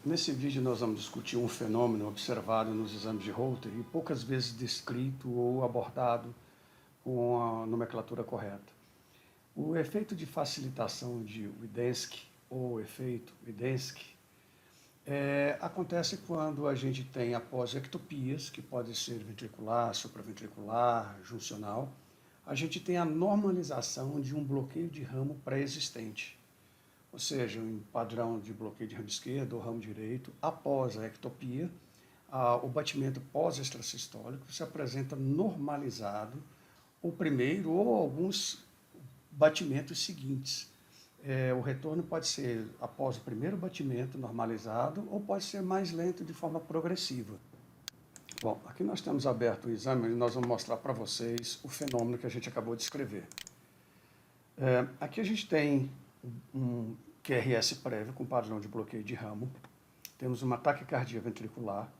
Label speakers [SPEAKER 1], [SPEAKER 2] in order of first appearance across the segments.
[SPEAKER 1] Nesse vídeo nós vamos discutir um fenômeno observado nos exames de Holter e poucas vezes descrito ou abordado com a nomenclatura correta. O efeito de facilitação de Widensky, ou efeito Widensky, acontece quando a gente tem, após ectopias, que pode ser ventricular, supraventricular, juncional, a gente tem a normalização de um bloqueio de ramo pré-existente. Ou seja, um padrão de bloqueio de ramo esquerdo ou ramo direito, após a ectopia, o batimento pós-extrasistólico se apresenta normalizado, o primeiro ou alguns batimentos seguintes. O retorno pode ser após o primeiro batimento normalizado ou pode ser mais lento de forma progressiva. Bom, aqui nós temos aberto o exame e nós vamos mostrar para vocês o fenômeno que a gente acabou de escrever. Aqui a gente tem um QRS prévio com padrão de bloqueio de ramo. Temos uma taquicardia ventricular.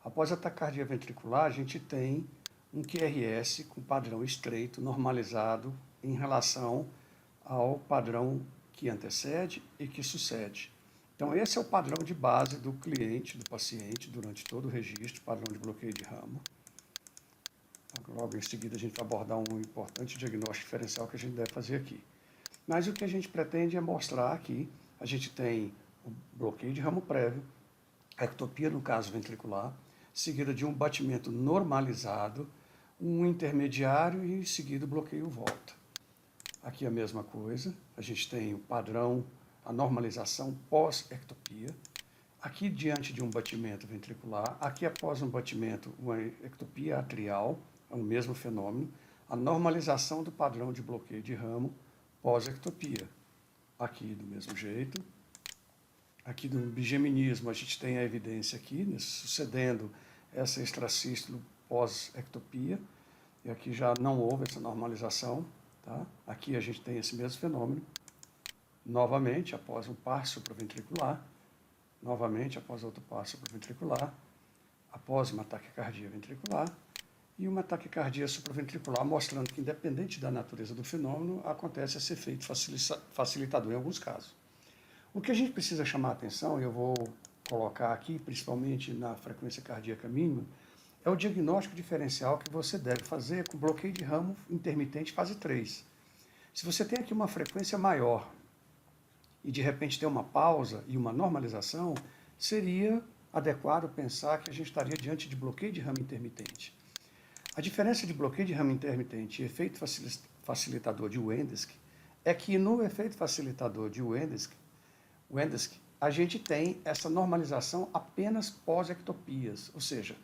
[SPEAKER 1] Após a taquicardia ventricular, a gente tem um QRS com padrão estreito, normalizado em relação ao padrão que antecede e que sucede. Então, esse é o padrão de base do cliente, do paciente, durante todo o registro, padrão de bloqueio de ramo. Logo em seguida, a gente vai abordar um importante diagnóstico diferencial que a gente deve fazer aqui. Mas o que a gente pretende é mostrar aqui, a gente tem o bloqueio de ramo prévio, a ectopia no caso ventricular, seguida de um batimento normalizado, um intermediário e em seguida o bloqueio volta. Aqui a mesma coisa, a gente tem o padrão, a normalização pós-ectopia. Aqui diante de um batimento ventricular, aqui após um batimento, uma ectopia atrial, é o mesmo fenômeno, a normalização do padrão de bloqueio de ramo pós-ectopia. Aqui do mesmo jeito. Aqui no bigeminismo a gente tem a evidência aqui, sucedendo essa extrasístole pós-ectopia, e aqui já não houve essa normalização. Tá? Aqui a gente tem esse mesmo fenômeno, novamente após um par supraventricular, novamente após outro par supraventricular, após uma taquicardia ventricular, e uma taquicardia supraventricular, mostrando que, independente da natureza do fenômeno, acontece esse efeito facilitador em alguns casos. O que a gente precisa chamar a atenção, e eu vou colocar aqui, principalmente na frequência cardíaca mínima, é o diagnóstico diferencial que você deve fazer com bloqueio de ramo intermitente fase 3. Se você tem aqui uma frequência maior e de repente tem uma pausa e uma normalização, seria adequado pensar que a gente estaria diante de bloqueio de ramo intermitente. A diferença de bloqueio de ramo intermitente e efeito facilitador de Widensky é que no efeito facilitador de Widensky, a gente tem essa normalização apenas pós-ectopias, ou seja,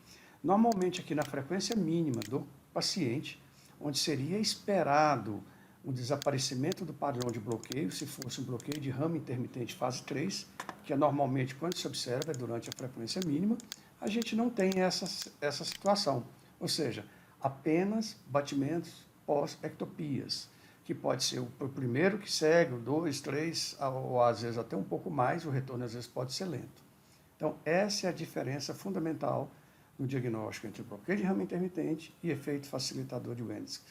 [SPEAKER 1] normalmente aqui na frequência mínima do paciente, onde seria esperado o desaparecimento do padrão de bloqueio, se fosse um bloqueio de ramo intermitente fase 3, que é normalmente quando se observa durante a frequência mínima, a gente não tem essa situação, ou seja, apenas batimentos pós-ectopias, que pode ser o primeiro que segue, o 2, 3, ou às vezes até um pouco mais, o retorno às vezes pode ser lento. Então, essa é a diferença fundamental no diagnóstico entre bloqueio de ramo intermitente e efeito facilitador de Widensky.